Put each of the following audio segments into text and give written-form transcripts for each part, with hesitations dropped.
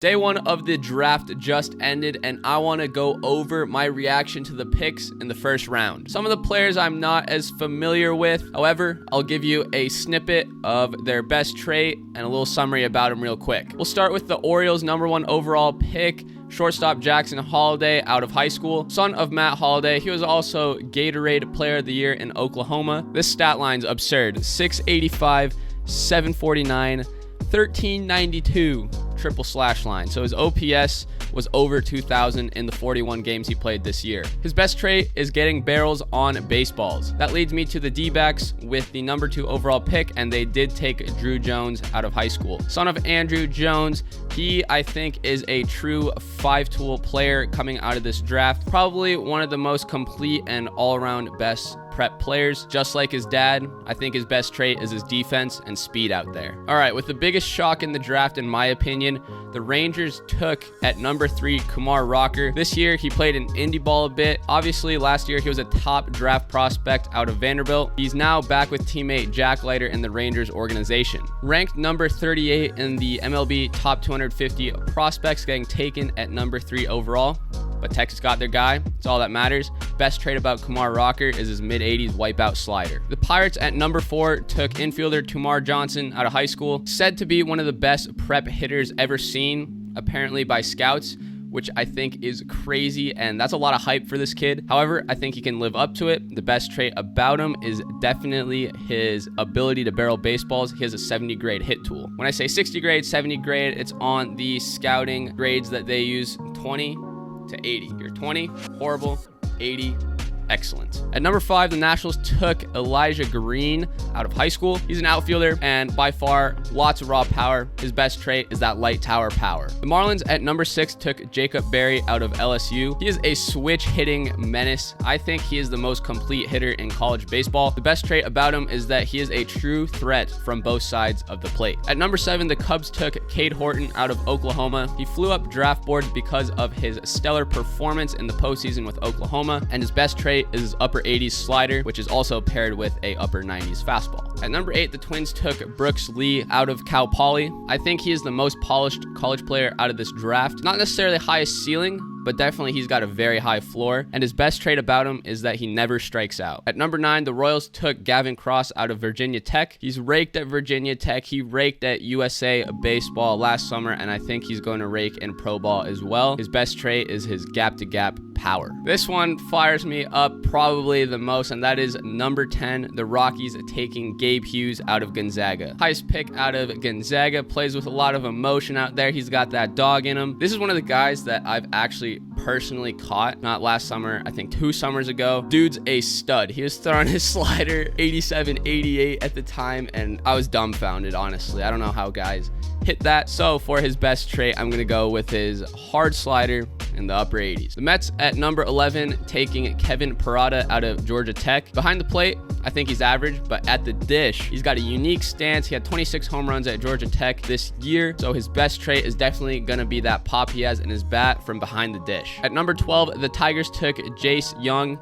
Day one of the draft just ended, and I want to go over my reaction to the picks in the first round. Some of the players I'm not as familiar with. However, I'll give you a snippet of their best trait and a little summary about them real quick. We'll start with the Orioles' #1 overall pick, shortstop Jackson Holliday out of high school. Son of Matt Holliday, he was also Gatorade Player of the Year in Oklahoma. This stat line's absurd. 685, 749, 1392 triple slash line. So his OPS was over 2,000 in the 41 games he played this year. His best trait is getting barrels on baseballs. That leads me to the D-backs with the #2 overall pick, and they did take Drew Jones out of high school. Son of Andrew Jones, he, I think, is a true five-tool player coming out of this draft. Probably one of the most complete and all-around best prep players. Just like his dad, I think his best trait is his defense and speed out there. All right, with the biggest shock in the draft, in my opinion, the Rangers took at #3 Kumar Rocker. This year, he played in indie ball a bit. Obviously, last year, he was a top draft prospect out of Vanderbilt. He's now back with teammate Jack Leiter in the Rangers organization. Ranked number 38 in the MLB top 250 prospects, getting taken at #3 overall. But Texas got their guy. That's all that matters. Best trait about Kumar Rocker is his mid-80s wipeout slider. The Pirates at #4 took infielder Kumar Johnson out of high school. Said to be one of the best prep hitters ever seen, apparently by scouts, which I think is crazy, and that's a lot of hype for this kid. However, I think he can live up to it. The best trait about him is definitely his ability to barrel baseballs. He has a 70 grade hit tool. When I say 60 grade, 70 grade, it's on the scouting grades that they use. 20 to 80. You're 20, horrible. 80, excellent. At #5, the Nationals took Elijah Green out of high school. He's an outfielder and by far lots of raw power. His best trait is that light tower power. The Marlins at #6 took Jacob Berry out of LSU. He is a switch hitting menace. I think he is the most complete hitter in college baseball. The best trait about him is that he is a true threat from both sides of the plate. At #7, the Cubs took Cade Horton out of Oklahoma. He flew up draft boards because of his stellar performance in the postseason with Oklahoma, and his best trait is his upper 80s slider, which is also paired with a upper 90s fastball. At #8, the Twins took Brooks Lee out of Cal Poly. I think he is the most polished college player out of this draft. Not necessarily highest ceiling, but definitely he's got a very high floor, and his best trait about him is that he never strikes out. At #9, the Royals took Gavin Cross out of Virginia Tech. He's raked at Virginia Tech. He raked at USA baseball last summer, and I think he's going to rake in pro ball as well. His best trait is his gap-to-gap power. This one fires me up probably the most, and that is #10, the Rockies taking Gabe Hughes out of Gonzaga. Highest pick out of Gonzaga, plays with a lot of emotion out there. He's got that dog in him. This is one of the guys that I've actually personally caught, not last summer, I think 2 summers ago. Dude's a stud. He was throwing his slider 87, 88 at the time, and I was dumbfounded, honestly. I don't know how guys hit that. So for his best trait, I'm going to go with his hard slider in the upper 80s. The Mets at #11 taking Kevin Parada out of Georgia Tech. Behind the plate, I think he's average, but at the dish, he's got a unique stance. He had 26 home runs at Georgia Tech this year, so his best trait is definitely going to be that pop he has in his bat from behind the dish. At #12, the Tigers took Jace Jung.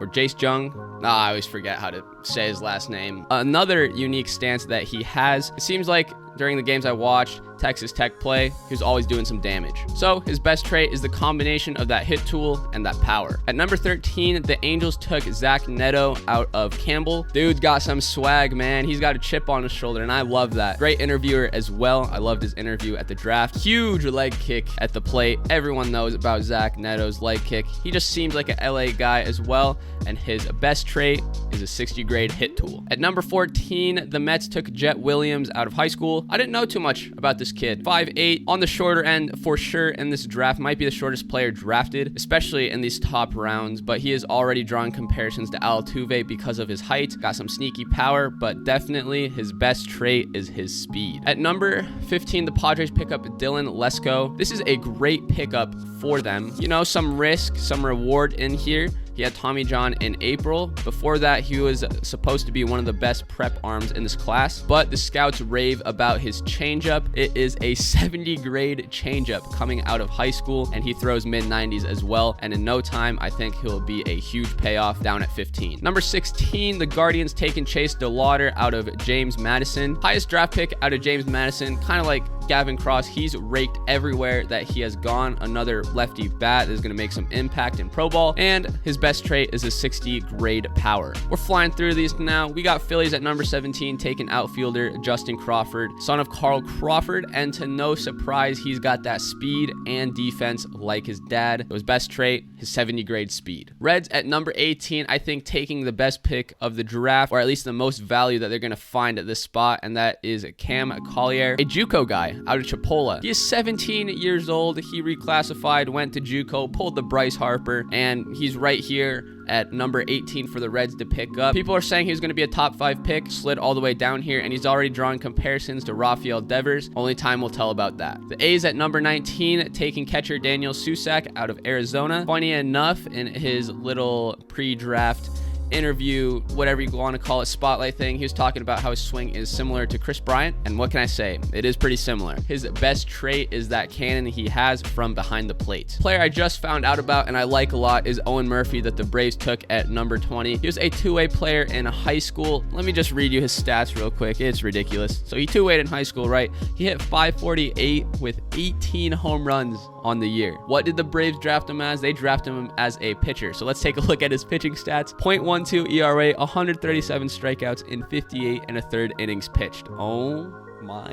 I always forget how to say his last name. Another unique stance that he has. It seems like during the games I watched Texas Tech play, he was always doing some damage. So his best trait is the combination of that hit tool and that power. At #13, the Angels took Zach Neto out of Campbell. Dude's got some swag, man. He's got a chip on his shoulder, and I love that. Great interviewer as well. I loved his interview at the draft. Huge leg kick at the plate. Everyone knows about Zach Neto's leg kick. He just seems like an LA guy as well, and his best trait is a 60 grade hit tool. At #14, the Mets took Jet Williams out of high school. I didn't know too much about this kid. 5'8", on the shorter end for sure in this draft. Might be the shortest player drafted, especially in these top rounds, but he is already drawing comparisons to Altuve because of his height. Got some sneaky power, but definitely his best trait is his speed. At #15, the Padres pick up Dylan Lesko. This is a great pickup for them. You know, some risk, some reward in here. He had Tommy John in April. Before that, he was supposed to be one of the best prep arms in this class, but the scouts rave about his changeup. It is a 70 grade changeup coming out of high school, and he throws mid-90s as well, and in no time, I think he'll be a huge payoff down at 15. Number 16, the Guardians taking Chase DeLauder out of James Madison. Highest draft pick out of James Madison, kind of like Gavin Cross, he's raked everywhere that he has gone. Another lefty bat that is going to make some impact in pro ball. And his best trait is his 60 grade power. We're flying through these now. We got Phillies at number 17 taking outfielder Justin Crawford, son of Carl Crawford. And to no surprise, he's got that speed and defense like his dad. His best trait, his 70 grade speed. Reds at number 18, I think taking the best pick of the draft, or at least the most value that they're going to find at this spot, and that is Cam Collier, a JUCO guy out of Chipola. He is 17 years old. He reclassified, went to JUCO, pulled the Bryce Harper, and he's right here at number 18 for the Reds to pick up. People are saying he's going to be a top 5 pick, slid all the way down here, and he's already drawing comparisons to Rafael Devers. Only time will tell about that. The A's at number 19 taking catcher Daniel Susac out of Arizona. Funny enough, in his little pre-draft interview, whatever you want to call it, spotlight thing, he was talking about how his swing is similar to Chris Bryant, and what can I say? It is pretty similar. His best trait is that cannon he has from behind the plate. Player I just found out about and I like a lot is Owen Murphy that the Braves took at number 20. He was a two-way player in high school. Let me just read you his stats real quick. It's ridiculous. So he two-wayed in high school, right? He hit .548 with 18 home runs on the year. What did the Braves draft him as? They drafted him as a pitcher. So let's take a look at his pitching stats. .12 ERA, 137 strikeouts in 58 and a third innings pitched. Oh my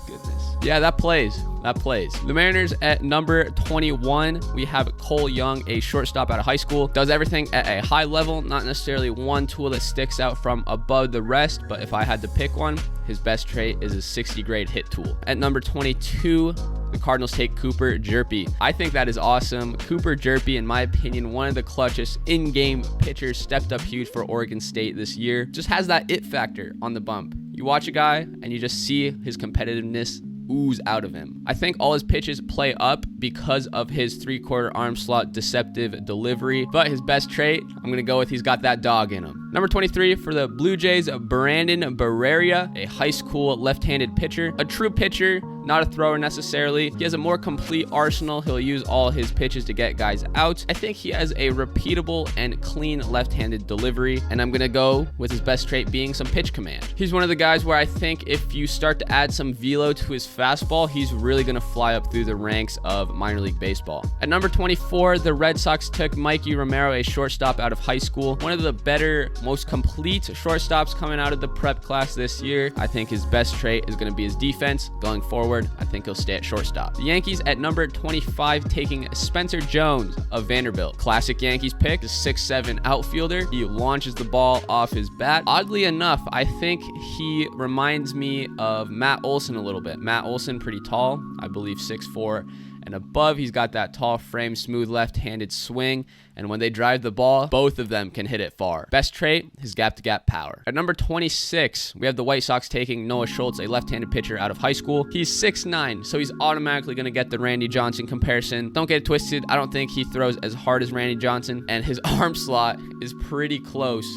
goodness. Yeah, that plays. The Mariners at number 21, we have Cole Young, a shortstop out of high school. Does everything at a high level, not necessarily one tool that sticks out from above the rest, but if I had to pick one, his best trait is his 60 grade hit tool. At number 22, the Cardinals take Cooper Jerpy. I think that is awesome. Cooper Jerpy, in my opinion, one of the clutchest in-game pitchers, stepped up huge for Oregon State this year. Just has that it factor on the bump. You watch a guy and you just see his competitiveness ooze out of him. I think all his pitches play up because of his three-quarter arm slot deceptive delivery, but his best trait, I'm going to go with he's got that dog in him. Number 23 for the Blue Jays, Brandon Barreria, a high school left-handed pitcher, a true pitcher, not a thrower necessarily. He has a more complete arsenal. He'll use all his pitches to get guys out. I think he has a repeatable and clean left-handed delivery, and I'm going to go with his best trait being some pitch command. He's one of the guys where I think if you start to add some velo to his fastball, he's really going to fly up through the ranks of minor league baseball. At number 24, the Red Sox took Mikey Romero, a shortstop out of high school. One of the better, most complete shortstops coming out of the prep class this year. I think his best trait is going to be his defense going forward. I think he'll stay at shortstop. The Yankees at number 25 taking Spencer Jones of Vanderbilt. Classic Yankees pick, the 6'7" outfielder. He launches the ball off his bat. Oddly enough, I think he reminds me of Matt Olson a little bit. Matt Olson, pretty tall, I believe 6'4" and above. He's got that tall frame, smooth left-handed swing, and when they drive the ball, both of them can hit it far. Best trait, his gap-to-gap power. At number 26, we have the White Sox taking Noah Schultz, a left-handed pitcher out of high school. He's 6'9", so he's automatically going to get the Randy Johnson comparison. Don't get it twisted. I don't think he throws as hard as Randy Johnson, and his arm slot is pretty close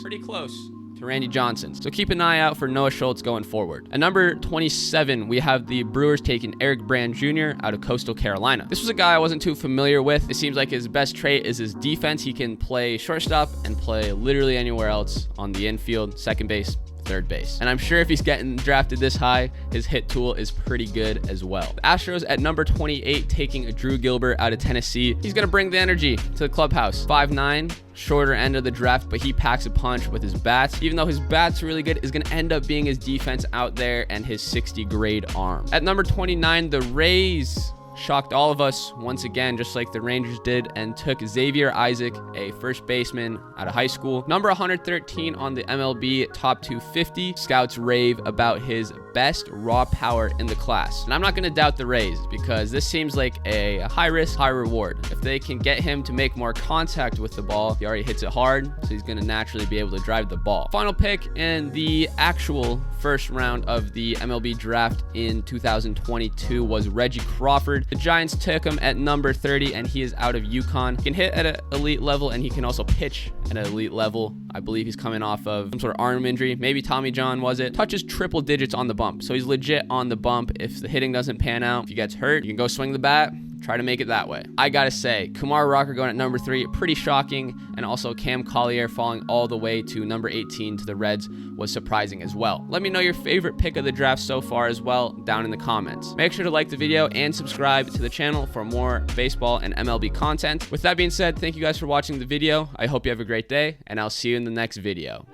to Randy Johnson. So keep an eye out for Noah Schultz going forward. At number 27, we have the Brewers taking Eric Brand Jr. out of Coastal Carolina. This was a guy I wasn't too familiar with. It seems like his best trait is his defense. He can play shortstop and play literally anywhere else on the infield, second base, third base. And I'm sure if he's getting drafted this high, his hit tool is pretty good as well. The Astros at number 28 taking Drew Gilbert out of Tennessee. He's going to bring the energy to the clubhouse. 5'9", shorter end of the draft, but he packs a punch with his bats. Even though his bat's really good, is going to end up being his defense out there and his 60 grade arm. At number 29, the Rays shocked all of us once again, just like the Rangers did, and took Xavier Isaac, a first baseman out of high school. Number 113 on the MLB top 250. Scouts rave about his best raw power in the class. And I'm not going to doubt the Rays because this seems like a high risk, high reward. If they can get him to make more contact with the ball, he already hits it hard, so he's going to naturally be able to drive the ball. Final pick in the actual first round of the MLB draft in 2022 was Reggie Crawford. The Giants took him at number 30, and he is out of UConn. He can hit at an elite level, and he can also pitch at an elite level. I believe he's coming off of some sort of arm injury. Maybe Tommy John, was it? Touches triple digits on the bump, so he's legit on the bump. If the hitting doesn't pan out, if he gets hurt, you can go swing the bat, Try to make it that way. I gotta say, Kumar Rocker going at number 3, pretty shocking, and also Cam Collier falling all the way to number 18 to the Reds was surprising as well. Let me know your favorite pick of the draft so far as well down in the comments. Make sure to like the video and subscribe to the channel for more baseball and MLB content. With that being said, thank you guys for watching the video. I hope you have a great day, and I'll see you in the next video.